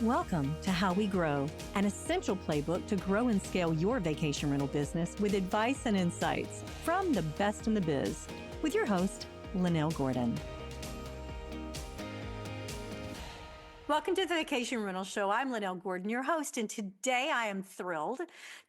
Welcome to How We Grow, an essential playbook to grow and scale your vacation rental business with advice and insights from the best in the biz. With your host, Lynell Gordon. Welcome to the Vacation Rental Show. I'm Lynell Gordon, your host, and today I am thrilled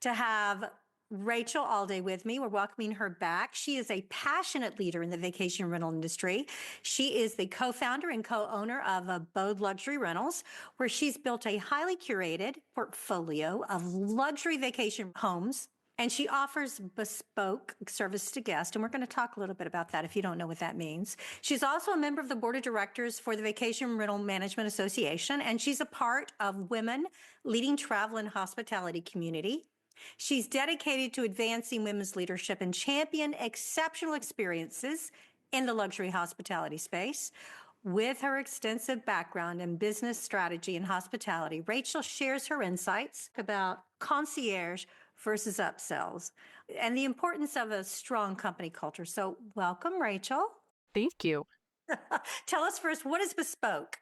to have Rachel Alday with me. We're welcoming her back. She is a passionate leader in the vacation rental industry. She is the co-founder and co-owner of Abode Luxury Rentals, where she's built a highly curated portfolio of luxury vacation homes. And she offers bespoke service to guests. And we're going to talk a little bit about that if you don't know what that means. She's also a member of the board of directors for the Vacation Rental Management Association. And she's a part of Women Leading Travel and Hospitality Community. She's dedicated to advancing women's leadership and champion exceptional experiences in the luxury hospitality space. With her extensive background in business strategy and hospitality, Rachel shares her insights about concierge versus upsells and the importance of a strong company culture. So welcome, Rachel. Thank you. Tell us first, what is Bespoke?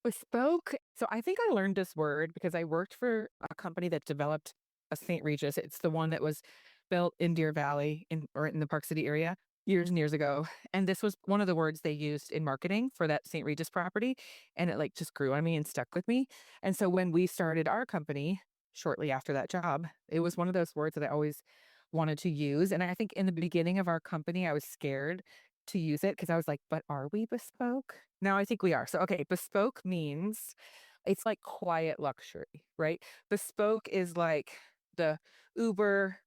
Bespoke. So I think I learned this word because I worked for a company that developed a St. Regis. It's the one that was built in Deer Valley or in the Park City area years and years ago. And this was one of the words they used in marketing for that St. Regis property. And it just grew on me and stuck with me. And so when we started our company shortly after that job, it was one of those words that I always wanted to use. And I think in the beginning of our company, I was scared to use it because I was like, but are we bespoke? Now I think we are. So, okay, bespoke means it's like quiet luxury, right? Bespoke is like the uber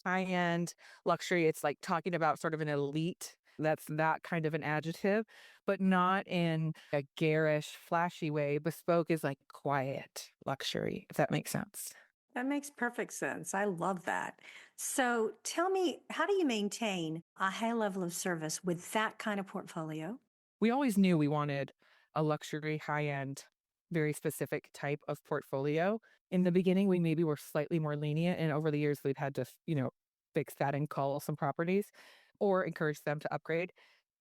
high-end luxury. It's like talking about sort of an elite. That's that kind of an adjective, but not in a garish, flashy way. Bespoke is like quiet luxury, if that makes sense. That makes perfect sense. I love that. So tell me, how do you maintain a high level of service with that kind of portfolio? We always knew we wanted a luxury, high-end, very specific type of portfolio. In the beginning, we maybe were slightly more lenient, and over the years, we've had to, fix that and cull some properties or encourage them to upgrade.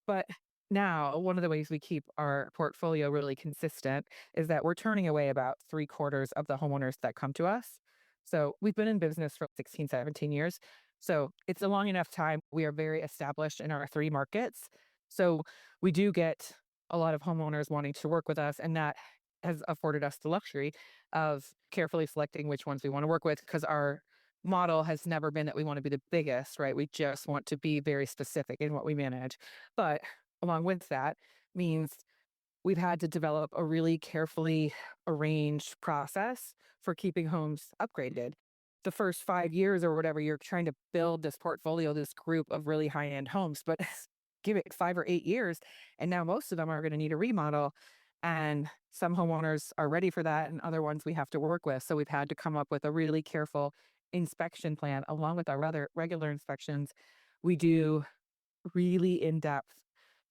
But now, one of the ways we keep our portfolio really consistent is that we're turning away about 3/4 of the homeowners that come to us. So we've been in business for 16, 17 years. So it's a long enough time. We are very established in our 3 markets. So we do get a lot of homeowners wanting to work with us, and that has afforded us the luxury of carefully selecting which ones we want to work with, because our model has never been that we want to be the biggest, right? We just want to be very specific in what we manage. But along with that means we've had to develop a really carefully arranged process for keeping homes upgraded. The first 5 years or whatever, you're trying to build this portfolio, this group of really high-end homes, but give it 5 or 8 years, and now most of them are going to need a remodel. And some homeowners are ready for that, and other ones we have to work with. So we've had to come up with a really careful inspection plan along with our other regular inspections. We do really in-depth,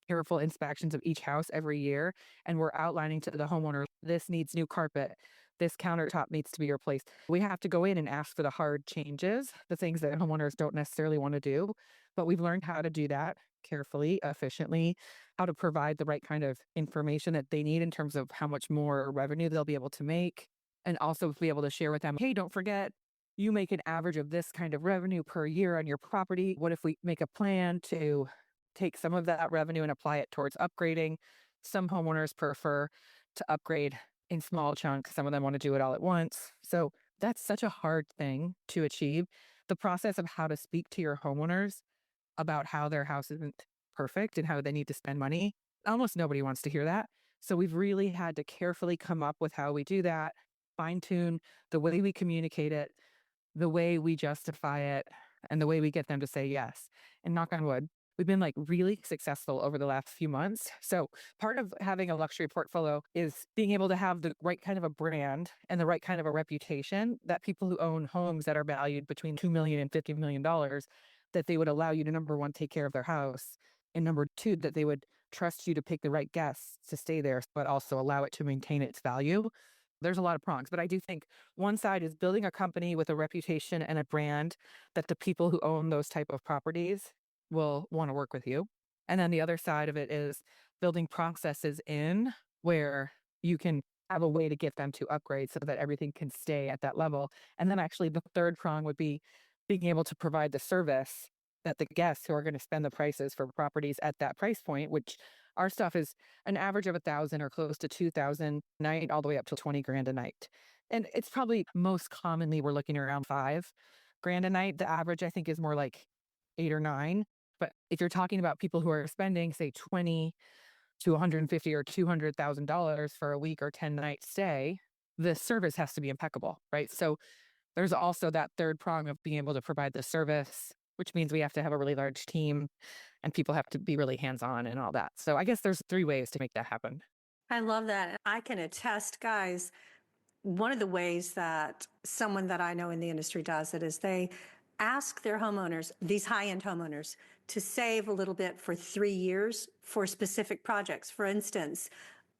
careful inspections of each house every year, and we're outlining to the homeowner, this needs new carpet, this countertop needs to be replaced. We have to go in and ask for the hard changes, the things that homeowners don't necessarily want to do, but we've learned how to do that carefully, efficiently, how to provide the right kind of information that they need in terms of how much more revenue they'll be able to make, and also be able to share with them, hey, don't forget, you make an average of this kind of revenue per year on your property. What if we make a plan to take some of that revenue and apply it towards upgrading? Some homeowners prefer to upgrade in small chunks. Some of them want to do it all at once. So that's such a hard thing to achieve. The process of how to speak to your homeowners about how their house isn't perfect and how they need to spend money, almost nobody wants to hear that. So we've really had to carefully come up with how we do that, fine tune the way we communicate it, the way we justify it, and the way we get them to say yes. And knock on wood, we've been really successful over the last few months. So part of having a luxury portfolio is being able to have the right kind of a brand and the right kind of a reputation that people who own homes that are valued between $2 million and $50 million, that they would allow you to, number one, take care of their house, and number two, that they would trust you to pick the right guests to stay there, but also allow it to maintain its value. There's a lot of prongs, but I do think one side is building a company with a reputation and a brand that the people who own those type of properties will want to work with you. And then the other side of it is building processes in where you can have a way to get them to upgrade so that everything can stay at that level. And then actually the third prong would be being able to provide the service that the guests who are going to spend the prices for properties at that price point, which our stuff is an average of 1,000 or close to 2,000 a night, all the way up to 20 grand a night. And it's probably most commonly we're looking around 5 grand a night. The average I think is more like 8 or 9. But if you're talking about people who are spending, say, 20 to 150 or $200,000 for a week or 10-night stay, the service has to be impeccable, right? So there's also that third prong of being able to provide the service, which means we have to have a really large team and people have to be really hands-on and all that. So I guess there's 3 ways to make that happen. I love that. I can attest, guys, one of the ways that someone that I know in the industry does it is they ask their homeowners, these high-end homeowners, to save a little bit for 3 years for specific projects. For instance,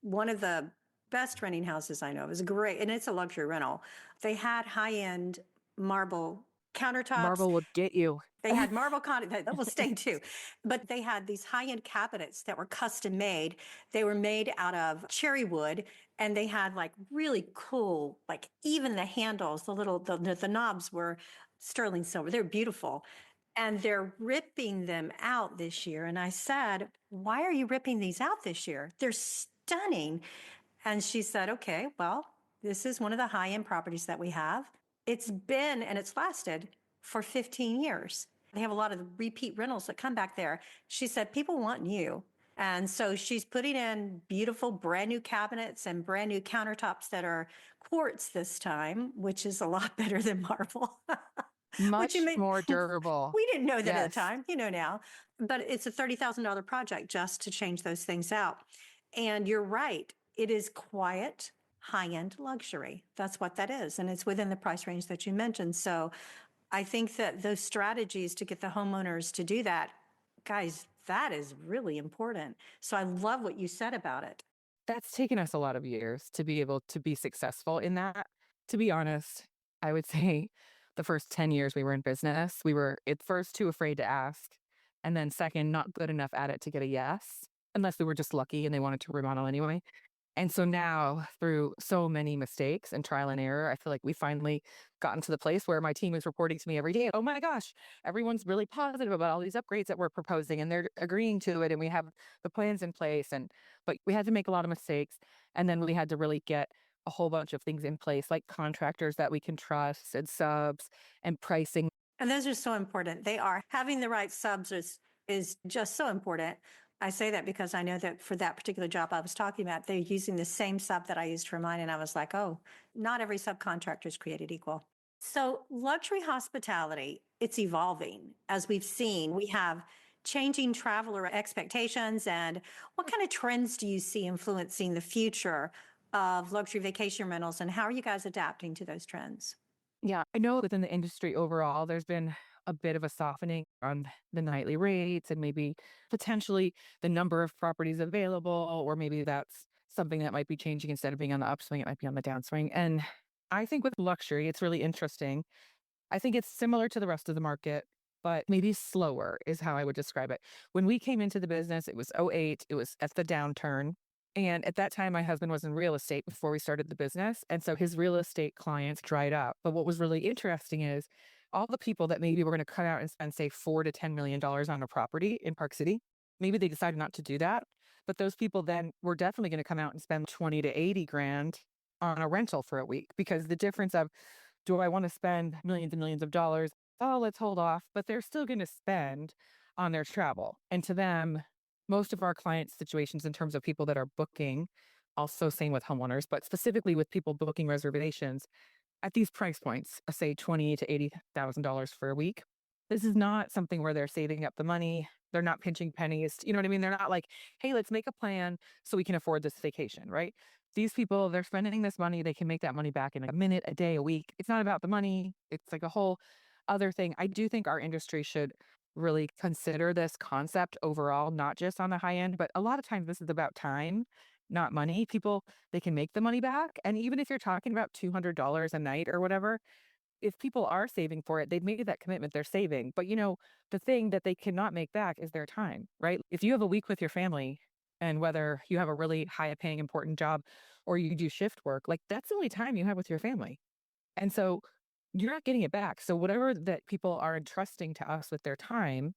one of the best renting houses I know is great, and it's a luxury rental. They had high-end marble countertops. Marvel will get you. They had marble that will stay too. But they had these high-end cabinets that were custom made. They were made out of cherry wood, and they had like really cool, like even the handles, the knobs were sterling silver. They're beautiful. And they're ripping them out this year. And I said, "Why are you ripping these out this year? They're stunning." And she said, "Okay, well, this is one of the high-end properties that we have. It's been and it's lasted for 15 years. They have a lot of repeat rentals that come back there." She said, "People want new." And so she's putting in beautiful brand new cabinets and brand new countertops that are quartz this time, which is a lot better than marble. Which you Much may, more durable. we didn't know that at the Yes. time, you know now, but it's a $30,000 project just to change those things out. And you're right, it is quiet, high-end luxury. That's what that is. And it's within the price range that you mentioned. So I think that those strategies to get the homeowners to do that, guys, that is really important. So I love what you said about it. That's taken us a lot of years to be able to be successful in that. To be honest, I would say the first 10 years we were in business, we were at first too afraid to ask. And then second, not good enough at it to get a yes, unless we were just lucky and they wanted to remodel anyway. And so now, through so many mistakes and trial and error, I feel like we finally gotten to the place where my team is reporting to me every day, "Oh my gosh, everyone's really positive about all these upgrades that we're proposing and they're agreeing to it. And we have the plans in place." But we had to make a lot of mistakes. And then we had to really get a whole bunch of things in place, like contractors that we can trust and subs and pricing. And those are so important. They are. Having the right subs is just so important. I say that because I know that for that particular job I was talking about, they're using the same sub that I used for mine. And I was like, oh, not every subcontractor is created equal. So luxury hospitality, it's evolving. As we've seen, we have changing traveler expectations. And what kind of trends do you see influencing the future of luxury vacation rentals? And how are you guys adapting to those trends? Yeah, I know within the industry overall, there's been a bit of a softening on the nightly rates and maybe potentially the number of properties available, or maybe that's something that might be changing. Instead of being on the upswing, it might be on the downswing. And I think with luxury, it's really interesting. I think it's similar to the rest of the market, but maybe slower is how I would describe it. When we came into the business, it was '08. It was at the downturn. And at that time, my husband was in real estate before we started the business. And so his real estate clients dried up. But what was really interesting is all the people that maybe were going to cut out and spend, say, $4 to $10 million on a property in Park City, maybe they decided not to do that. But those people then were definitely going to come out and spend 20 to 80 grand on a rental for a week, because the difference of, do I want to spend millions and millions of dollars? Oh, let's hold off. But they're still going to spend on their travel. And to them, most of our clients' situations in terms of people that are booking, also same with homeowners, but specifically with people booking reservations at these price points, say $20 to $80,000 for a week. This is not something where they're saving up the money. They're not pinching pennies. You know what I mean? They're not like, "Hey, let's make a plan so we can afford this vacation," right? These people, they're spending this money. They can make that money back in a minute, a day, a week. It's not about the money. It's like a whole other thing. I do think our industry should really consider this concept overall, not just on the high end, but a lot of times this is about time, not money. People, they can make the money back. And even if you're talking about $200 a night or whatever, if people are saving for it, they've made that commitment, they're saving. But the thing that they cannot make back is their time, right? If you have a week with your family, And whether you have a really high paying, important job or you do shift work, like that's the only time you have with your family. And so you're not getting it back. So whatever that people are entrusting to us with their time,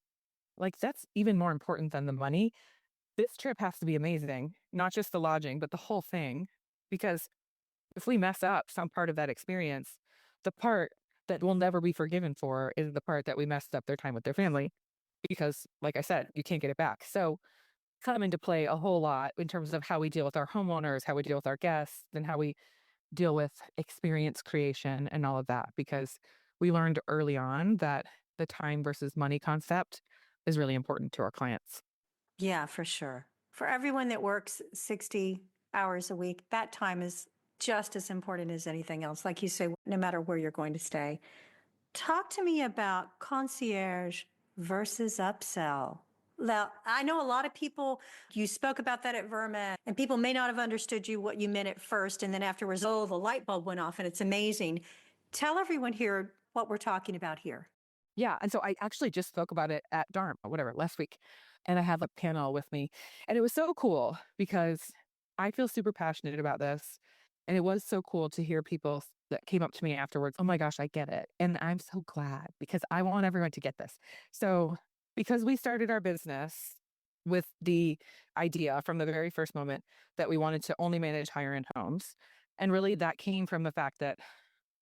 like that's even more important than the money. This trip has to be amazing, not just the lodging, but the whole thing. Because if we mess up some part of that experience, the part that we'll never be forgiven for is the part that we messed up their time with their family. Because, like I said, you can't get it back. So come into play a whole lot in terms of how we deal with our homeowners, how we deal with our guests, and how we deal with experience creation and all of that. Because we learned early on that the time versus money concept is really important to our clients. Yeah, for sure. For everyone that works 60 hours a week, that time is just as important as anything else. Like you say, no matter where you're going to stay. Talk to me about concierge versus upsell. Now, I know a lot of people, you spoke about that at VRMA, and people may not have understood you what you meant at first. And then afterwards, oh, the light bulb went off and it's amazing. Tell everyone here what we're talking about here. Yeah. And so I actually just spoke about it at Dharma, whatever, last week. And I had a panel with me. And it was so cool because I feel super passionate about this. And it was so cool to hear people that came up to me afterwards. Oh my gosh, I get it. And I'm so glad because I want everyone to get this. So, because we started our business with the idea from the very first moment that we wanted to only manage higher end homes. And really, that came from the fact that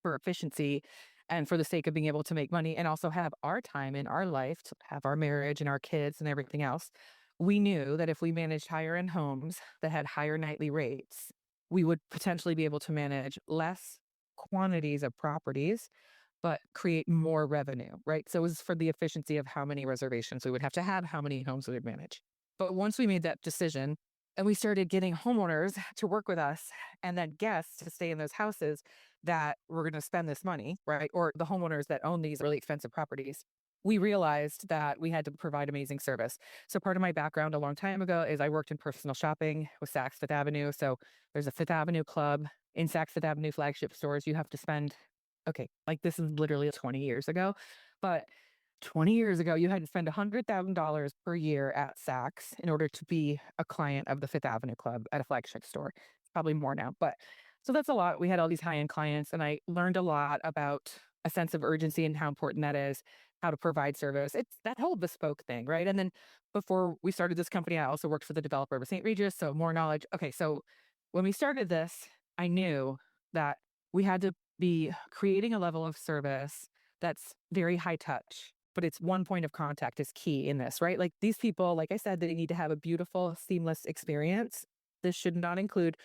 for efficiency and for the sake of being able to make money and also have our time in our life to have our marriage and our kids and everything else. We knew that if we managed higher end homes that had higher nightly rates, we would potentially be able to manage less quantities of properties, but create more revenue, right? So it was for the efficiency of how many reservations we would have to have, how many homes we would manage. But once we made that decision and we started getting homeowners to work with us and then guests to stay in those houses that were going to spend this money, right? Or the homeowners that own these really expensive properties, we realized that we had to provide amazing service. So part of my background a long time ago is I worked in personal shopping with Saks Fifth Avenue. So there's a Fifth Avenue club in Saks Fifth Avenue flagship stores. You have to spend, okay, like this is literally 20 years ago, but 20 years ago, you had to spend $100,000 per year at Saks in order to be a client of the Fifth Avenue Club at a flagship store. It's probably more now, but so that's a lot. We had all these high-end clients, and I learned a lot about a sense of urgency and how important that is, how to provide service. It's that whole bespoke thing, right? And then before we started this company, I also worked for the developer of St. Regis, so more knowledge. Okay, so when we started this, I knew that we had to be creating a level of service that's very high touch, but it's one point of contact is key in this, right? Like these people, like I said, they need to have a beautiful, seamless experience. This should not include,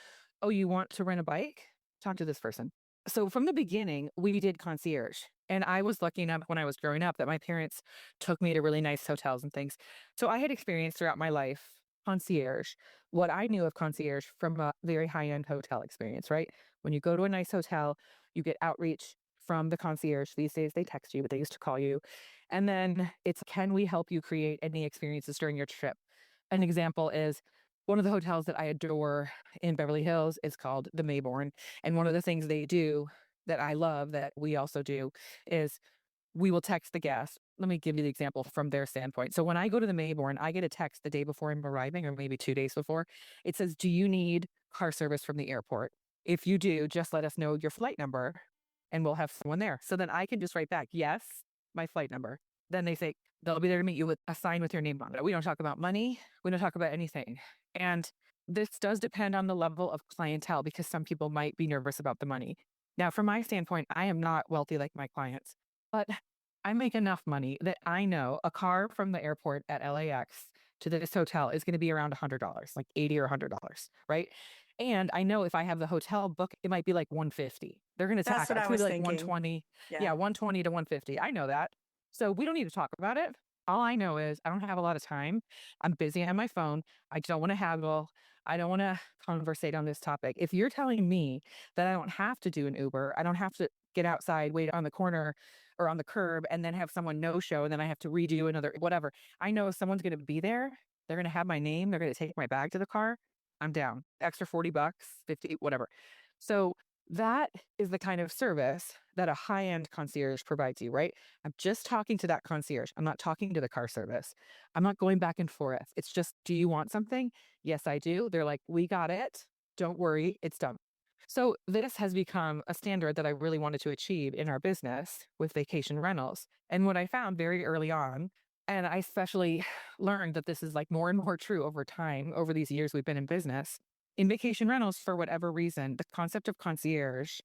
oh, you want to rent a bike? Talk to this person. So from the beginning, we did concierge. And I was lucky enough when I was growing up that my parents took me to really nice hotels and things. So I had experienced throughout my life concierge, what I knew of concierge from a very high end hotel experience, right? When you go to a nice hotel, you get outreach from the concierge. These days they text you, but they used to call you. And then it's, can we help you create any experiences during your trip? An example is one of the hotels that I adore in Beverly Hills is called the Mayborn. And one of the things they do that I love that we also do is we will text the guest. Let me give you the example from their standpoint. So when I go to the Mayborn, I get a text the day before I'm arriving, or maybe 2 days before. It says, do you need car service from the airport? If you do, just let us know your flight number and we'll have someone there. So then I can just write back, yes, my flight number. Then they say, they'll be there to meet you with a sign with your name on it. We don't talk about money. We don't talk about anything. And this does depend on the level of clientele because some people might be nervous about the money. Now, from my standpoint, I am not wealthy like my clients, but I make enough money that I know a car from the airport at LAX to this hotel is going to be around $100, like 80 or $100, right? And I know if I have the hotel book, it might be like 150. They're going to That's tack it. what It's I going to was be like thinking. 120. Yeah. Yeah, 120 to 150. I know that. So we don't need to talk about it. All I know is I don't have a lot of time. I'm busy on my phone. I don't want to haggle. I don't want to conversate on this topic. If you're telling me that I don't have to do an Uber, I don't have to get outside, wait on the corner or on the curb, and then have someone no show, and then I have to redo another whatever. I know if someone's going to be there, they're going to have my name, they're going to take my bag to the car. I'm down. Extra $40, 50, whatever. So That is the kind of service that a high-end concierge provides you, right? I'm just talking to that concierge. I'm not talking to the car service. I'm not going back and forth. It's just, do you want something? Yes, I do. They're like, we got it. Don't worry, it's done. So this has become a standard that I really wanted to achieve in our business with vacation rentals. And what I found very early on, and I especially learned that this is like more and more true over time, over these years we've been in business, in vacation rentals, for whatever reason, the concept of concierge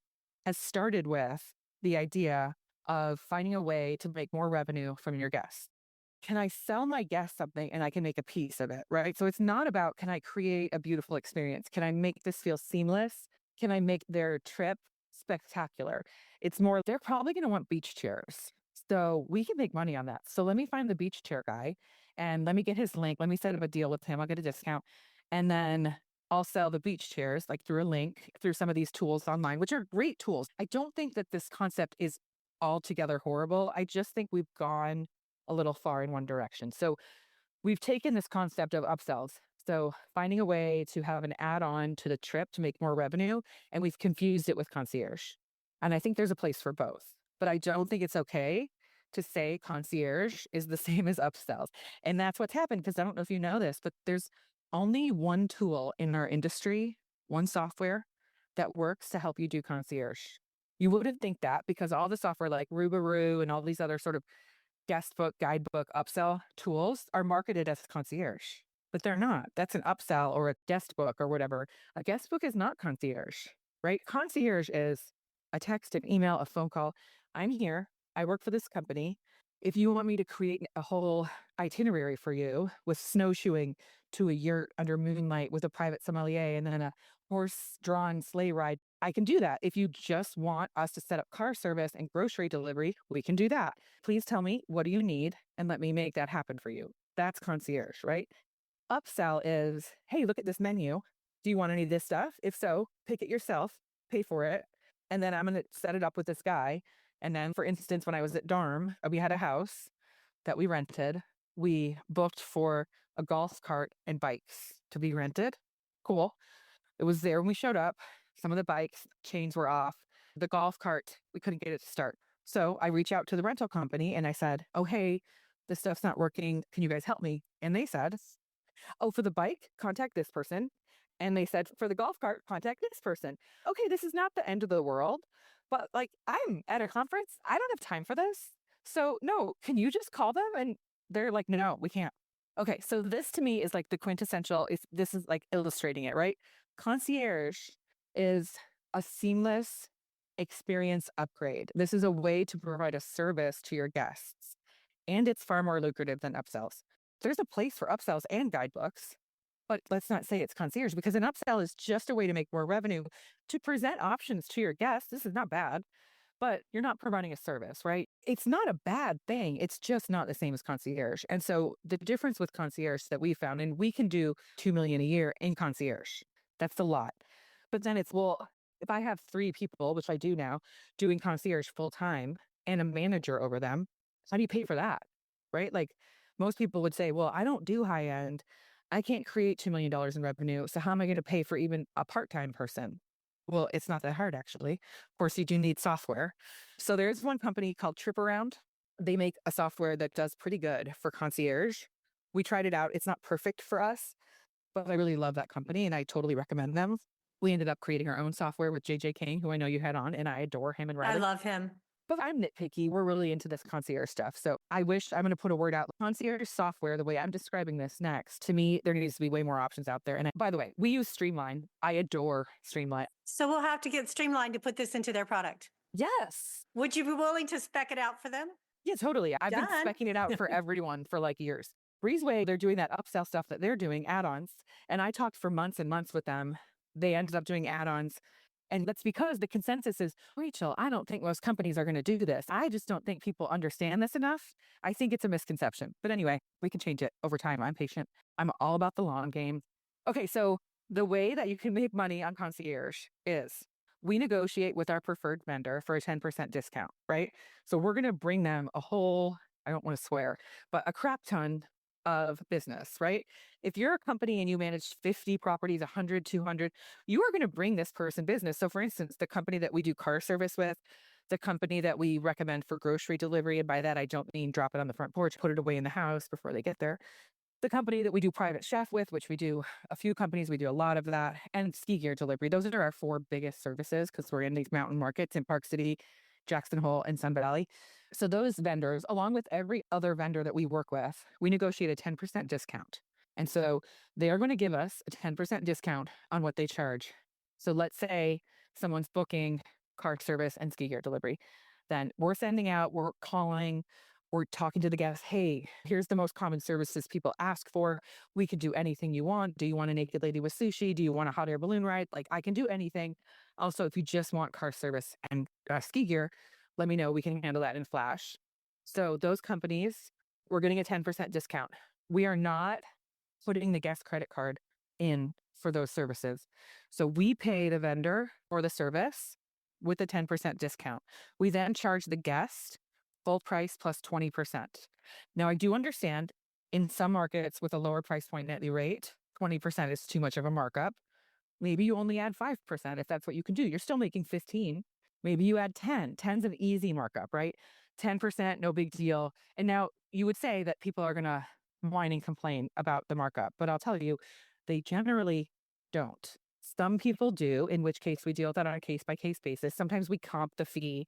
has started with the idea of finding a way to make more revenue from your guests. Can I sell my guests something and I can make a piece of it, right? So it's not about, can I create a beautiful experience? Can I make this feel seamless? Can I make their trip spectacular? It's more, they're probably going to want beach chairs. So we can make money on that. So let me find the beach chair guy and let me get his link. Let me set up a deal with him. I'll get a discount. And then I'll sell the beach chairs like through a link, through some of these tools online, which are great tools. I don't think that this concept is altogether horrible. I just think we've gone a little far in one direction. So we've taken this concept of upsells. So finding a way to have an add-on to the trip to make more revenue, and we've confused it with concierge. And I think there's a place for both, but I don't think it's okay to say concierge is the same as upsells. And that's what's happened, because I don't know if you know this, but there's only one tool in our industry, one software that works to help you do concierge. You wouldn't think that, because all the software like Rubaroo and all these other sort of guest book, guidebook, upsell tools are marketed as concierge, but they're not. That's an upsell or a guest book or whatever. A guest book is not concierge, right? Concierge is a text, an email, a phone call. I'm here. I work for this company. If you want me to create a whole itinerary for you with snowshoeing to a yurt under moonlight with a private sommelier and then a horse-drawn sleigh ride, I can do that. If you just want us to set up car service and grocery delivery, we can do that. Please tell me, what do you need? And let me make that happen for you. That's concierge, right? Upsell is, hey, look at this menu. Do you want any of this stuff? If so, pick it yourself, pay for it. And then I'm going to set it up with this guy. And then, for instance, when I was at Darm, we had a house that we rented. We booked for a golf cart and bikes to be rented. Cool. It was there when we showed up. Some of the bikes chains were off. The golf cart, we couldn't get it to start. So I reached out to the rental company and I said, oh, hey, this stuff's not working. Can you guys help me? And they said, oh, for the bike, contact this person. And they said, for the golf cart, contact this person. Okay, this is not the end of the world, but like, I'm at a conference. I don't have time for this. So no, can you just call them? And they're like, no, we can't. Okay, so this to me is like the quintessential, this is like illustrating it, right? Concierge is a seamless experience upgrade. This is a way to provide a service to your guests, and it's far more lucrative than upsells. There's a place for upsells and guidebooks, but let's not say it's concierge, because an upsell is just a way to make more revenue, to present options to your guests. This is not bad, but you're not providing a service, right? It's not a bad thing. It's just not the same as concierge. And so the difference with concierge that we found, and we can do 2 million a year in concierge. That's a lot. But then it's, well, if I have 3 people, which I do now, doing concierge full time and a manager over them, how do you pay for that? Right? Like, most people would say, well, I don't do high end. I can't create $2 million in revenue. So how am I going to pay for even a part-time person? Well, it's not that hard, actually. Of course, you do need software. So there's one company called Trip Around. They make a software that does pretty good for concierge. We tried it out. It's not perfect for us, but I really love that company and I totally recommend them. We ended up creating our own software with JJ King, who I know you had on, and I adore him and I Rabbit. love him. But I'm nitpicky. We're really into this concierge stuff. So I'm going to put a word out. Concierge software, the way I'm describing this next, to me, there needs to be way more options out there. And by the way, we use Streamline. I adore Streamline. So we'll have to get Streamline to put this into their product. Yes. Would you be willing to spec it out for them? Yeah, totally. I've been Done. speccing it out for everyone for like years. Breezeway, they're doing that upsell stuff that they're doing, add-ons. And I talked for months and months with them. They ended up doing add-ons. And that's because the consensus is, Rachel, I don't think most companies are going to do this. I just don't think people understand this enough. I think it's a misconception. But anyway, we can change it over time. I'm patient. I'm all about the long game. Okay, so the way that you can make money on concierge is we negotiate with our preferred vendor for a 10% discount, right? So we're going to bring them a whole, I don't want to swear, but a crap ton of business, right? If you're a company and you manage 50 properties, 100, 200, you are going to bring this person business. So, for instance, the company that we do car service with, the company that we recommend for grocery delivery, and by that I don't mean drop it on the front porch, put it away in the house before they get there. The company that we do private chef with, which we do a few companies, we do a lot of that, and ski gear delivery. Those are our four biggest services because we're in these mountain markets in Park City, Jackson Hole, and Sun Valley. So those vendors, along with every other vendor that we work with, we negotiate a 10% discount. And so they are going to give us a 10% discount on what they charge. So let's say someone's booking car service and ski gear delivery. Then we're sending out, we're calling, we're talking to the guests. Hey, here's the most common services people ask for. We can do anything you want. Do you want a naked lady with sushi? Do you want a hot air balloon ride? Like, I can do anything. Also, if you just want car service and ski gear, let me know. We can handle that in Flash. So those companies, we're getting a 10% discount. We are not putting the guest credit card in for those services. So we pay the vendor for the service with a 10% discount. We then charge the guest full price plus 20%. Now, I do understand in some markets with a lower price point nightly rate, 20% is too much of a markup. Maybe you only add 5% if that's what you can do. You're still making 15. Maybe you add 10. 10's an easy markup, right? 10%, no big deal. And now you would say that people are going to whine and complain about the markup, but I'll tell you, they generally don't. Some people do, in which case we deal with that on a case by case basis. Sometimes we comp the fee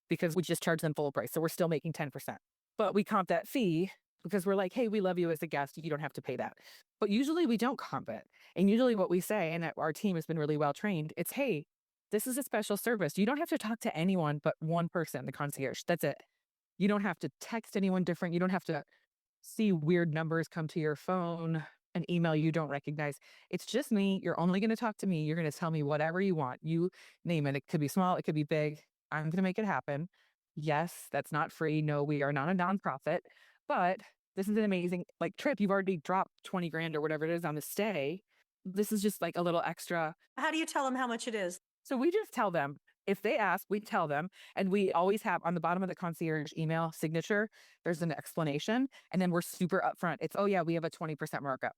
because we just charge them full price. So we're still making 10%. But we comp that fee because we're like, hey, we love you as a guest. You don't have to pay that. But usually we don't comp it. And usually what we say, and our team has been really well trained, it's, hey, this is a special service. You don't have to talk to anyone but one person, the concierge. That's it. You don't have to text anyone different. You don't have to see weird numbers come to your phone, an email you don't recognize. It's just me. You're only going to talk to me. You're going to tell me whatever you want. You name it. It could be small. It could be big. I'm going to make it happen. Yes, that's not free. No, we are not a nonprofit, but this is an amazing trip. You've already dropped 20 grand or whatever it is on the stay. This is just like a little extra. How do you tell them how much it is? So we just tell them. If they ask, we tell them. And we always have on the bottom of the concierge email signature, there's an explanation. And then we're super upfront. It's, oh yeah, we have a 20% markup.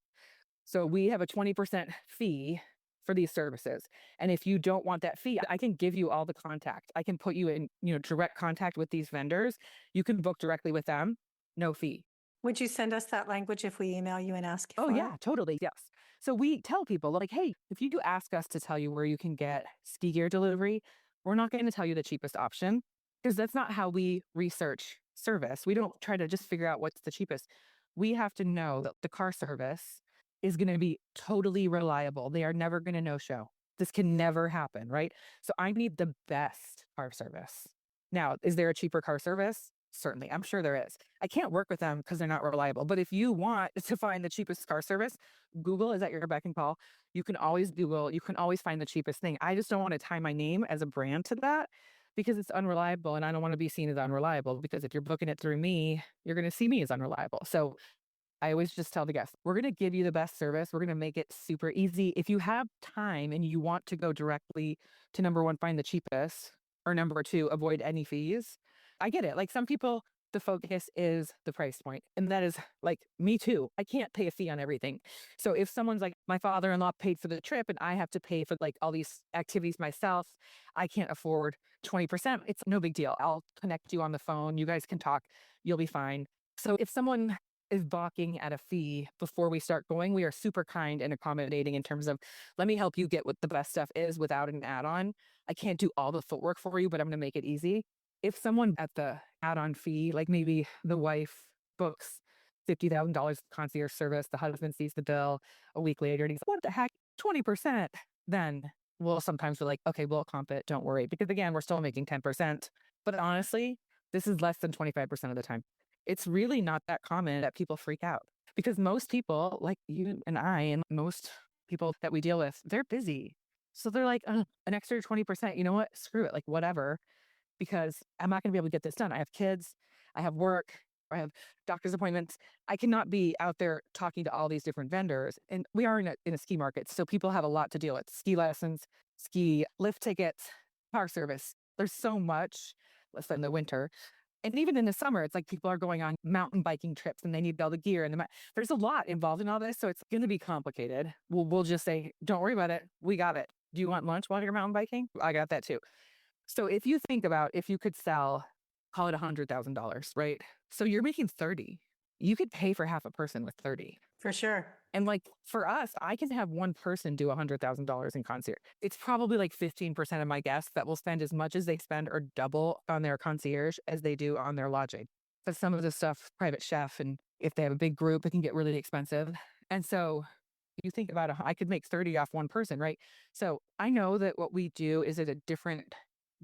So we have a 20% fee for these services. And if you don't want that fee, I can give you all the contact. I can put you in, direct contact with these vendors. You can book directly with them, no fee. Would you send us that language if we email you and ask you Oh, for yeah, it? totally. Yes. So we tell people like, hey, if you do ask us to tell you where you can get ski gear delivery, we're not going to tell you the cheapest option because that's not how we research service. We don't try to just figure out what's the cheapest. We have to know that the car service is going to be totally reliable. They are never going to no show. This can never happen, right? So I need the best car service. Now, is there a cheaper car service? Certainly. I'm sure there is. I can't work with them because they're not reliable. But if you want to find the cheapest car service, Google is at your beck and call. You can always Google, you can always find the cheapest thing. I just don't want to tie my name as a brand to that because it's unreliable and I don't want to be seen as unreliable because if you're booking it through me, you're going to see me as unreliable. So I always just tell the guests, we're going to give you the best service. We're going to make it super easy. If you have time and you want to go directly to number one, find the cheapest, or number two, avoid any fees, I get it. Like some people, the focus is the price point. And that is like me too. I can't pay a fee on everything. So if someone's like, my father-in-law paid for the trip and I have to pay for like all these activities myself, I can't afford 20%. It's no big deal. I'll connect you on the phone. You guys can talk. You'll be fine. So if someone is balking at a fee before we start going, we are super kind and accommodating in terms of, let me help you get what the best stuff is without an add-on. I can't do all the footwork for you, but I'm going to make it easy. If someone at the add-on fee, like maybe the wife books $50,000 concierge service, the husband sees the bill a week later and he's like, what the heck, 20%, then we'll sometimes be like, okay, we'll comp it, don't worry. Because again, we're still making 10%. But honestly, this is less than 25% of the time. It's really not that common that people freak out because most people like you and I and most people that we deal with, they're busy. So they're like, an extra 20%, you know what? Screw it, like whatever, because I'm not going to be able to get this done. I have kids, I have work, I have doctor's appointments. I cannot be out there talking to all these different vendors. And we are in a ski market. So people have a lot to deal with: ski lessons, ski lift tickets, car service. There's so much, less than the winter. And even in the summer, it's like people are going on mountain biking trips and they need all the gear and there's a lot involved in all this. So it's going to be complicated. We'll just say, don't worry about it. We got it. Do you want lunch while you're mountain biking? I got that too. So if you think about if you could sell, call it $100,000, right? So you're making 30. You could pay for half a person with 30. For sure. And like for us, I can have one person do $100,000 in concierge. It's probably like 15% of my guests that will spend as much as they spend or double on their concierge as they do on their lodging. But some of the stuff, private chef, and if they have a big group, it can get really expensive. And so you think about it, I could make 30 off one person, right? So I know that what we do is at a different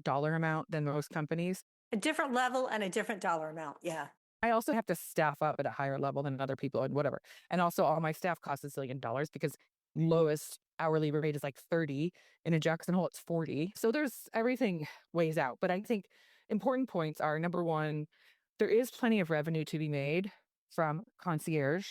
dollar amount than most companies. A different level and a different dollar amount. Yeah. I also have to staff up at a higher level than other people and whatever. And also all my staff costs $1 zillion because lowest hourly rate is like 30. And in Jackson Hole, it's 40. So there's everything weighs out. But I think important points are number one, there is plenty of revenue to be made from concierge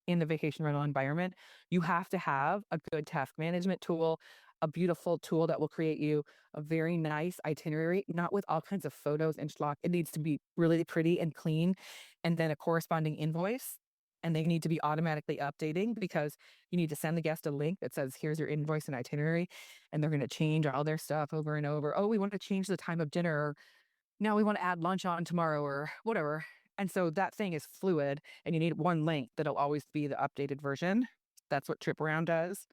in the vacation rental environment. You have to have a good task management tool, a beautiful tool that will create you a very nice itinerary, not with all kinds of photos and schlock. It needs to be really pretty and clean, and then a corresponding invoice. And they need to be automatically updating because you need to send the guest a link that says, here's your invoice and itinerary. And they're going to change all their stuff over and over. Oh, we want to change the time of dinner. Or now we want to add lunch on tomorrow or whatever. And so that thing is fluid and you need one link that'll always be the updated version. That's what Trip Around does.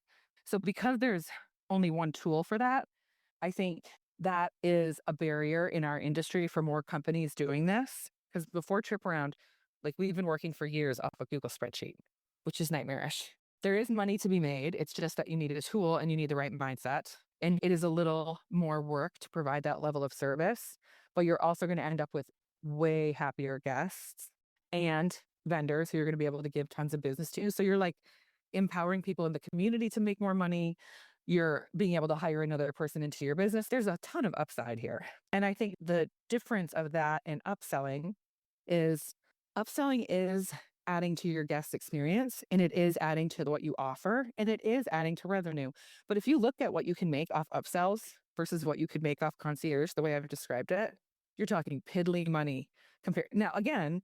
So because there's only one tool for that, I think that is a barrier in our industry for more companies doing this. Because before Trip Around, like we've been working for years off a Google spreadsheet, which is nightmarish. There is money to be made. It's just that you need a tool and you need the right mindset. And it is a little more work to provide that level of service, but you're also going to end up with way happier guests and vendors who you're going to be able to give tons of business to. So you're like empowering people in the community to make more money. You're being able to hire another person into your business. There's a ton of upside here. And I think the difference of that and upselling is adding to your guest experience, and it is adding to what you offer, and it is adding to revenue. But if you look at what you can make off upsells versus what you could make off concierge, the way I've described it, you're talking piddly money compared. Now, again,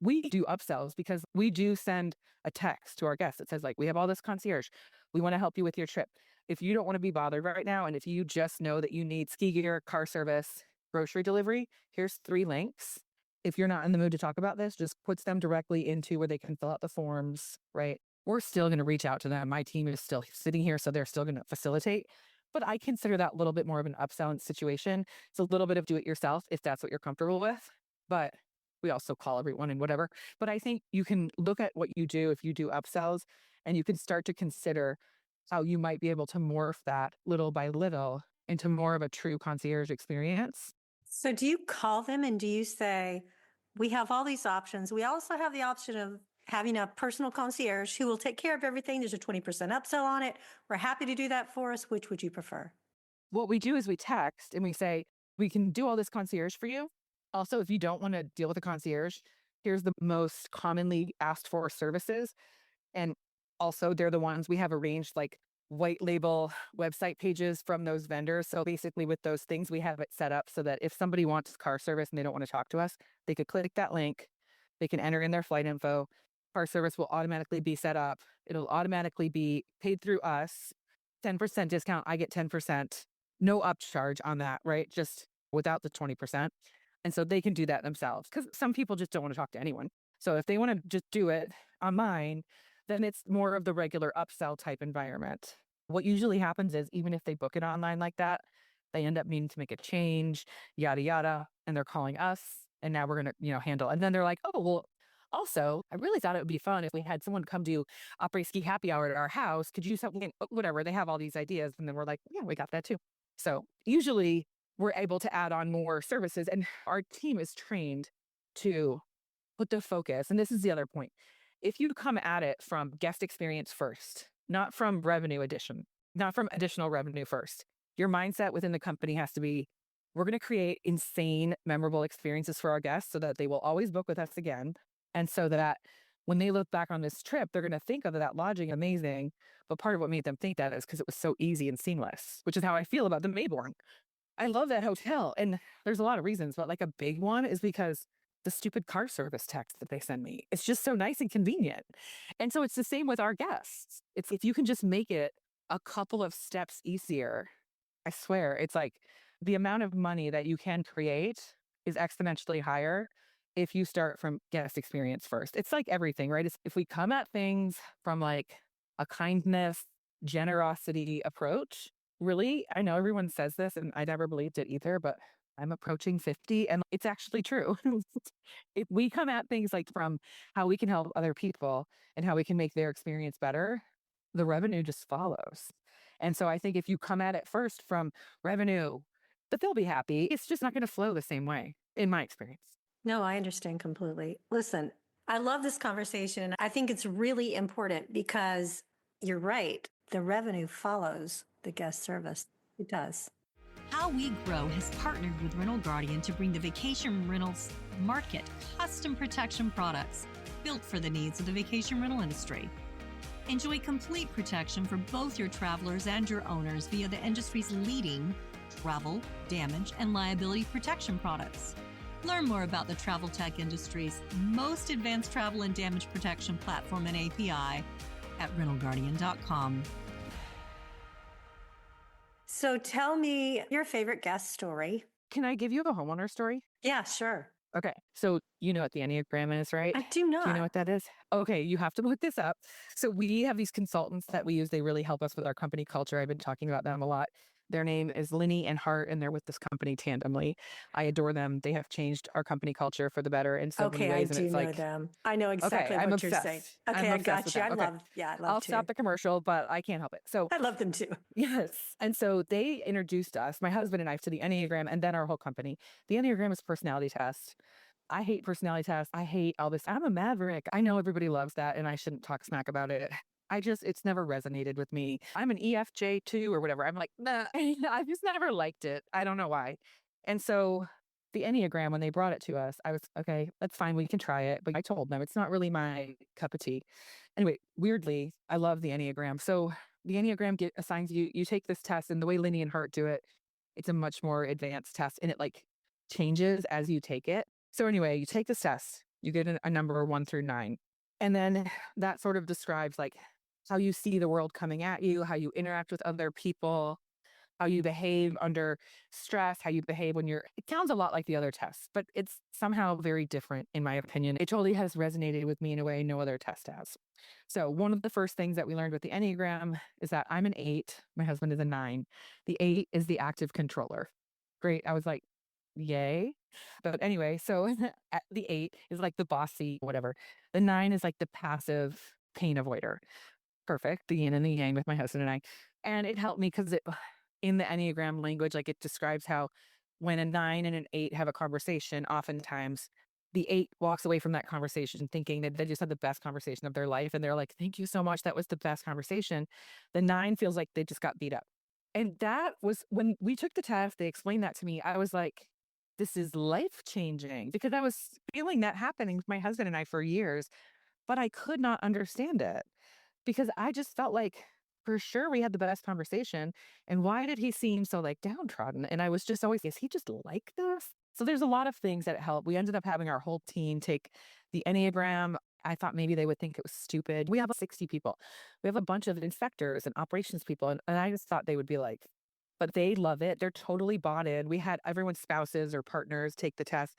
we do upsells because we do send a text to our guests that says, like, we have all this concierge. We want to help you with your trip. If you don't want to be bothered right now, and if you just know that you need ski gear, car service, grocery delivery, here's 3 links. If you're not in the mood to talk about this, just puts them directly into where they can fill out the forms, right? We're still going to reach out to them. My team is still sitting here, so they're still going to facilitate. But I consider that a little bit more of an upsell situation. It's a little bit of do it yourself if that's what you're comfortable with. But we also call everyone and whatever. But I think you can look at what you do if you do upsells, and you can start to consider how you might be able to morph that little by little into more of a true concierge experience. So do you call them and do you say, we have all these options. We also have the option of having a personal concierge who will take care of everything. There's a 20% upsell on it. We're happy to do that for us. Which would you prefer? What we do is we text and we say, we can do all this concierge for you. Also, if you don't want to deal with a concierge, here's the most commonly asked for services. And also, they're the ones we have arranged like white label website pages from those vendors. So basically with those things, we have it set up so that if somebody wants car service and they don't want to talk to us, they could click that link. They can enter in their flight info. Car service will automatically be set up. It'll automatically be paid through us. 10% discount. I get 10%. No upcharge on that, right? Just without the 20%. And so they can do that themselves because some people just don't want to talk to anyone. So if they want to just do it on mine, then it's more of the regular upsell type environment. What usually happens is even if they book it online like that, they end up needing to make a change, yada, yada, and they're calling us and now we're going to, handle. And then they're like, oh, well, also, I really thought it would be fun if we had someone come do après ski happy hour at our house. Could you something, whatever. They have all these ideas. And then we're like, yeah, we got that too. So usually we're able to add on more services and our team is trained to put the focus. And this is the other point. If you come at it from guest experience first, not from revenue addition, not from additional revenue first, your mindset within the company has to be, we're going to create insane, memorable experiences for our guests so that they will always book with us again. And so that when they look back on this trip, they're going to think of that lodging amazing. But part of what made them think that is because it was so easy and seamless, which is how I feel about the Mayborn. I love that hotel. And there's a lot of reasons, but like a big one is because the stupid car service text that they send me. It's just so nice and convenient. And so it's the same with our guests. It's if you can just make it a couple of steps easier, I swear, it's like the amount of money that you can create is exponentially higher if you start from guest experience first. It's like everything, right? If we come at things from like a kindness, generosity approach, really, I know everyone says this and I never believed it either, but I'm approaching 50 and it's actually true. If we come at things like from how we can help other people and how we can make their experience better, the revenue just follows. And so I think if you come at it first from revenue, but they'll be happy, it's just not going to flow the same way, in my experience. No, I understand completely. Listen, I love this conversation. I think it's really important because you're right. The revenue follows the guest service. It does. How We Grow has partnered with Rental Guardian to bring the vacation rentals market custom protection products built for the needs of the vacation rental industry. Enjoy complete protection for both your travelers and your owners via the industry's leading travel, damage, and liability protection products. Learn more about the travel tech industry's most advanced travel and damage protection platform and API at rentalguardian.com. So tell me your favorite guest story. Can I give you a homeowner story? Yeah, sure. Okay. So you know what the Enneagram is, right? I do not. Do you know what that is? Okay, you have to look this up. So we have these consultants that we use. They really help us with our company culture. I've been talking about them a lot. Their name is Linny and Hart, and they're with this company Tandemly. I adore them. They have changed our company culture for the better in so many Okay, I ways. And do it's know like, them. I know exactly okay, I'm what you're obsessed. saying. I'm Okay, I obsessed got with you. them. I Okay. love, yeah, I love I'll to. stop the commercial, but I can't help it. So I love them too. yes. And so they introduced us, my husband and I, to the Enneagram and then our whole company. The Enneagram is a personality test. I hate personality tests. I hate all this. I'm a maverick. I know everybody loves that and I shouldn't talk smack about it. It's never resonated with me. I'm an EFJ2 or whatever. I'm like, nah, I just never liked it. I don't know why. And so the Enneagram, when they brought it to us, I was, okay, that's fine. We can try it. But I told them it's not really my cup of tea. Anyway, weirdly, I love the Enneagram. So the Enneagram assigns you take this test, and the way Linny and Hart do it, it's a much more advanced test and it like changes as you take it. So anyway, you take this test, you get a number 1 through 9. And then that sort of describes like how you see the world coming at you, how you interact with other people, how you behave under stress, how you behave when it sounds a lot like the other tests, but it's somehow very different in my opinion. It totally has resonated with me in a way no other test has. So one of the first things that we learned with the Enneagram is that I'm an 8, my husband is a 9. The 8 is the active controller. Great. I was like, yay. But anyway, so the 8 is like the bossy, whatever. The 9 is like the passive pain avoider. Perfect. The yin and the yang with my husband and I. And it helped me because in the Enneagram language, like it describes how when a 9 and an 8 have a conversation, oftentimes the 8 walks away from that conversation thinking that they just had the best conversation of their life. And they're like, thank you so much. That was the best conversation. The 9 feels like they just got beat up. And that was when we took the test, they explained that to me. I was like, this is life changing because I was feeling that happening with my husband and I for years, but I could not understand it because I just felt like for sure we had the best conversation. And why did he seem so like downtrodden? And I was just always, is he just like this? So there's a lot of things that help. We ended up having our whole team take the Enneagram. I thought maybe they would think it was stupid. We have 60 people. We have a bunch of inspectors and operations people. And I just thought they would be like, but they love it. They're totally bought in. We had everyone's spouses or partners take the test.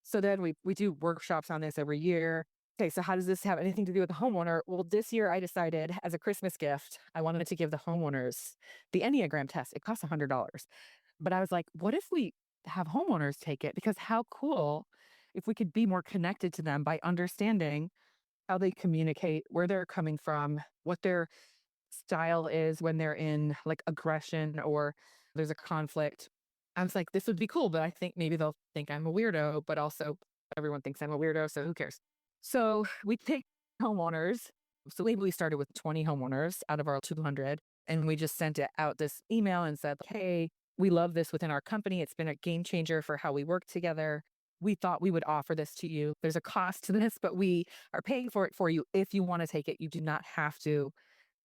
So then we do workshops on this every year. Okay, so how does this have anything to do with the homeowner? Well, this year I decided as a Christmas gift, I wanted to give the homeowners the Enneagram test. It costs $100. But I was like, what if we have homeowners take it? Because how cool if we could be more connected to them by understanding how they communicate, where they're coming from, what their style is when they're in like aggression or there's a conflict. I was like, this would be cool, but I think maybe they'll think I'm a weirdo, but also everyone thinks I'm a weirdo, so who cares? So we take homeowners. So maybe we started with 20 homeowners out of our 200, and we just sent it out this email and said, hey, we love this within our company. It's been a game changer for how we work together. We thought we would offer this to you. There's a cost to this, but we are paying for it for you. If you want to take it, you do not have to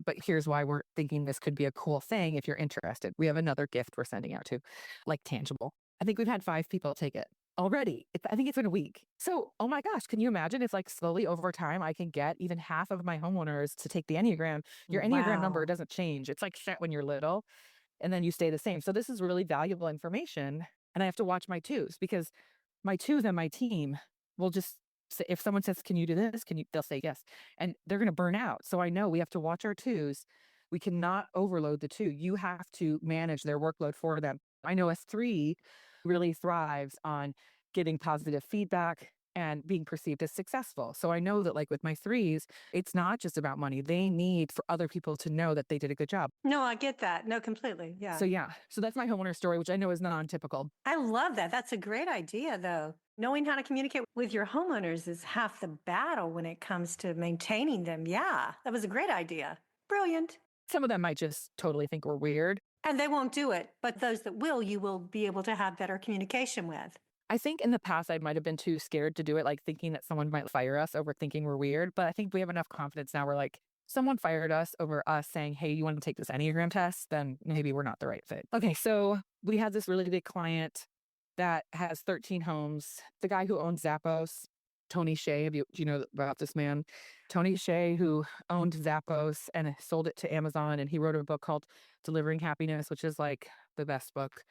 but here's why we're thinking this could be a cool thing if you're interested. We have another gift we're sending out to, like tangible. I think we've had 5 people take it already. I think it's been a week. So, oh my gosh, can you imagine if like slowly over time I can get even half of my homeowners to take the Enneagram? Your Enneagram number Wow. doesn't change. It's like set when you're little and then you stay the same. So this is really valuable information. And I have to watch my twos because my twos and my team will just say, if someone says, can you do this? They'll say yes. And they're going to burn out. So I know we have to watch our twos. We cannot overload the two. You have to manage their workload for them. I know S3 really thrives on getting positive feedback and being perceived as successful. So I know that like with my threes, it's not just about money. They need for other people to know that they did a good job. No, I get that. No, completely. Yeah. So yeah, so that's my homeowner story, which I know is non-typical. I love that. That's a great idea, though. Knowing how to communicate with your homeowners is half the battle when it comes to maintaining them. Yeah, that was a great idea. Brilliant. Some of them might just totally think we're weird. And they won't do it, but those that will, you will be able to have better communication with. I think in the past I might have been too scared to do it, like thinking that someone might fire us over thinking we're weird. But I think we have enough confidence now. We're like, someone fired us over us saying, hey, you want to take this Enneagram test? Then maybe we're not the right fit. Okay, so we had this really big client that has 13 homes. The guy who owns Zappos, Tony Shea, do you know about this man? Tony Shea, who owned Zappos and sold it to Amazon. And he wrote a book called Delivering Happiness, which is like the best book.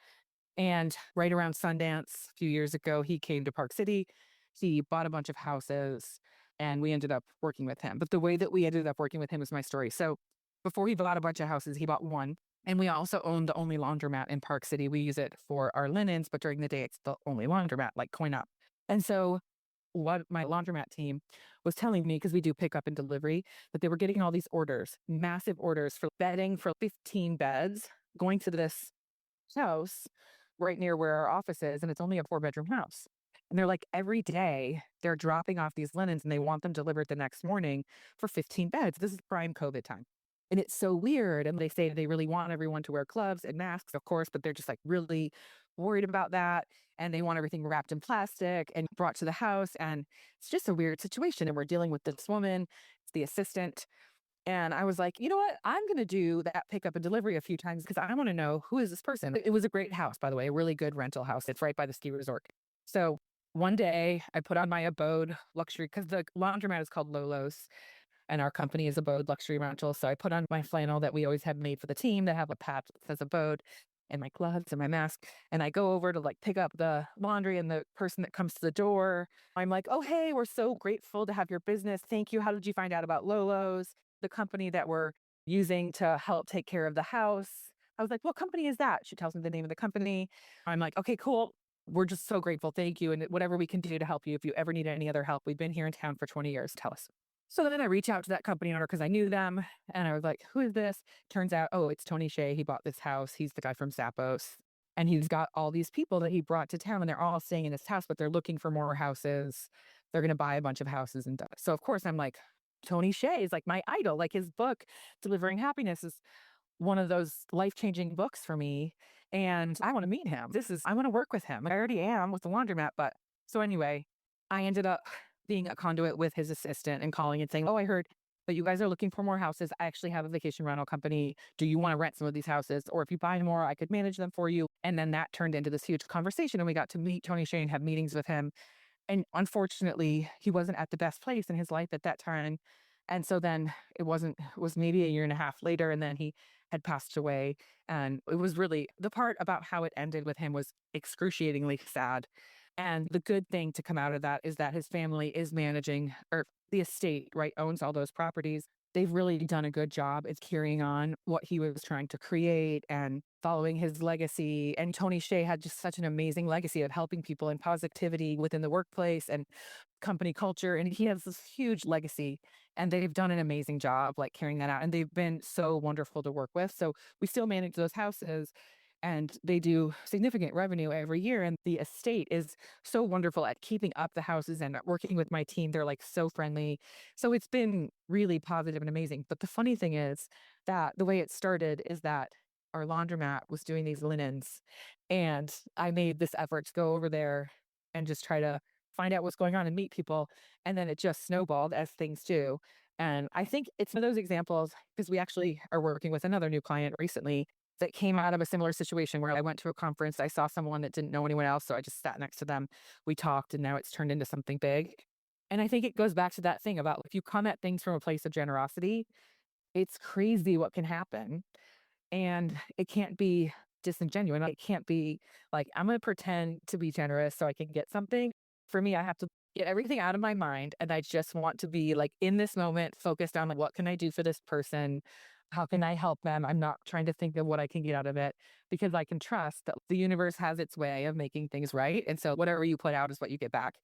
And right around Sundance a few years ago, he came to Park City. He bought a bunch of houses and we ended up working with him. But the way that we ended up working with him is my story. So before he bought a bunch of houses, he bought one. And we also own the only laundromat in Park City. We use it for our linens, but during the day, it's the only laundromat, like coin up. And so what my laundromat team was telling me, because we do pick up and delivery, that they were getting all these orders, massive orders for bedding for 15 beds going to this house right near where our office is, and it's only a 4-bedroom house. And they're like, every day they're dropping off these linens and they want them delivered the next morning for 15 beds. This is prime COVID time. And it's so weird. And they say they really want everyone to wear gloves and masks, of course, but they're just like really worried about that. And they want everything wrapped in plastic and brought to the house. And it's just a weird situation. And we're dealing with this woman, it's the assistant. And I was like, you know what? I'm going to do that pickup and delivery a few times because I want to know who is this person. It was a great house, by the way, a really good rental house. It's right by the ski resort. So one day I put on my Abode Luxury, because the laundromat is called Lolo's and our company is Abode Luxury Rentals. So I put on my flannel that we always have made for the team that have a patch that says Abode, and my gloves and my mask. And I go over to like pick up the laundry, and the person that comes to the door, I'm like, oh, hey, we're so grateful to have your business. Thank you. How did you find out about Lolo's, the company that we're using to help take care of the house? I was like, what company is that? She tells me the name of the company. I'm like, okay, cool. We're just so grateful. Thank you. And whatever we can do to help you, if you ever need any other help, we've been here in town for 20 years. Tell us. So then I reach out to that company owner because I knew them. And I was like, who is this? Turns out, oh, it's Tony Shea. He bought this house. He's the guy from Zappos. And he's got all these people that he brought to town, and they're all staying in this house, but they're looking for more houses. They're going to buy a bunch of houses and stuff. So of course I'm like, Tony Shea is like my idol. Like his book, Delivering Happiness, is one of those life-changing books for me. And I want to meet him. I want to work with him. I already am with the laundromat. But so anyway, I ended up being a conduit with his assistant and calling and saying, oh, I heard that you guys are looking for more houses. I actually have a vacation rental company. Do you want to rent some of these houses? Or if you buy more, I could manage them for you. And then that turned into this huge conversation. And we got to meet Tony Shea and have meetings with him. And unfortunately, he wasn't at the best place in his life at that time. And so then it was maybe a year and a half later, and then he had passed away. And it was really, the part about how it ended with him was excruciatingly sad. And the good thing to come out of that is that his family is managing, or the estate, right, owns all those properties. They've really done a good job at carrying on what he was trying to create and following his legacy. And Tony Shea had just such an amazing legacy of helping people and positivity within the workplace and company culture. And he has this huge legacy, and they've done an amazing job like carrying that out. And they've been so wonderful to work with. So we still manage those houses, and they do significant revenue every year. And the estate is so wonderful at keeping up the houses and working with my team. They're like so friendly. So it's been really positive and amazing. But the funny thing is that the way it started is that our laundromat was doing these linens, and I made this effort to go over there and just try to find out what's going on and meet people. And then it just snowballed, as things do. And I think it's one of those examples because we actually are working with another new client recently that came out of a similar situation where I went to a conference. I saw someone that didn't know anyone else. So I just sat next to them. We talked and now it's turned into something big. And I think it goes back to that thing about if you come at things from a place of generosity, it's crazy what can happen. And it can't be disingenuous. It can't be like, I'm going to pretend to be generous so I can get something. For me, I have to get everything out of my mind. And I just want to be like in this moment, focused on like, what can I do for this person? How can I help them? I'm not trying to think of what I can get out of it because I can trust that the universe has its way of making things right. And so whatever you put out is what you get back.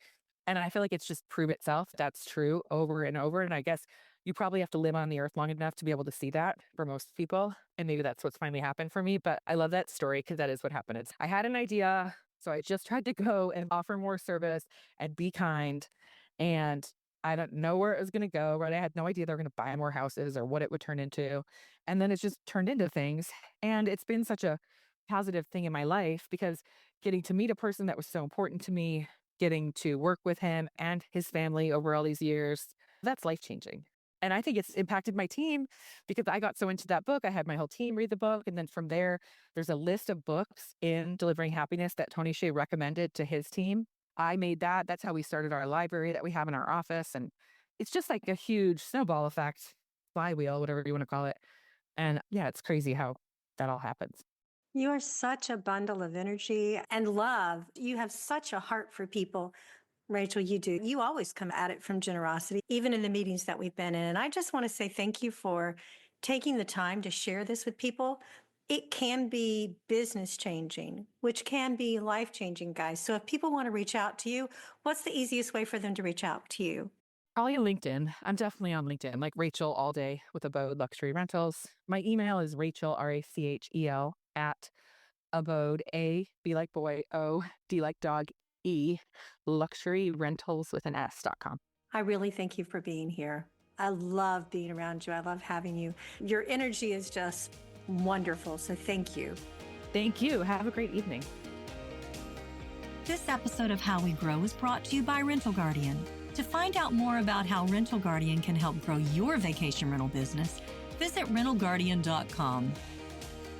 And I feel like it's just proved itself. That's true over and over. And I guess you probably have to live on the earth long enough to be able to see that for most people. And maybe that's what's finally happened for me. But I love that story because that is what happened. I had an idea. So I just tried to go and offer more service and be kind. And I don't know where it was going to go, right? I had no idea they were going to buy more houses or what it would turn into. And then it's just turned into things. And it's been such a positive thing in my life because getting to meet a person that was so important to me, getting to work with him and his family over all these years, that's life-changing. And I think it's impacted my team because I got so into that book. I had my whole team read the book. And then from there, there's a list of books in Delivering Happiness that Tony Hsieh recommended to his team. I made that. That's how we started our library that we have in our office. And it's just like a huge snowball effect, flywheel, whatever you want to call it. And yeah, it's crazy how that all happens. You are such a bundle of energy and love. You have such a heart for people. Rachel, you do. You always come at it from generosity, even in the meetings that we've been in. And I just want to say thank you for taking the time to share this with people. It can be business changing, which can be life changing, guys. So if people want to reach out to you, what's the easiest way for them to reach out to you? Probably on LinkedIn. I'm definitely on LinkedIn, like Rachel Alday with Abode Luxury Rentals. My email is Rachel, Rachel, at Abode, A, B like boy, O, D like dog, E, luxury rentals with an S.com. I really thank you for being here. I love being around you. I love having you. Your energy is just wonderful. So thank you. Thank you. Have a great evening. This episode of How We Grow is brought to you by Rental Guardian. To find out more about how Rental Guardian can help grow your vacation rental business, visit rentalguardian.com.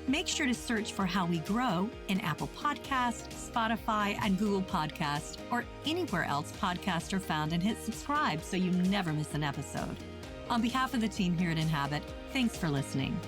Make sure to search for How We Grow in Apple Podcasts, Spotify, and Google Podcasts, or anywhere else podcasts are found, and hit subscribe so you never miss an episode. On behalf of the team here at Inhabit, thanks for listening.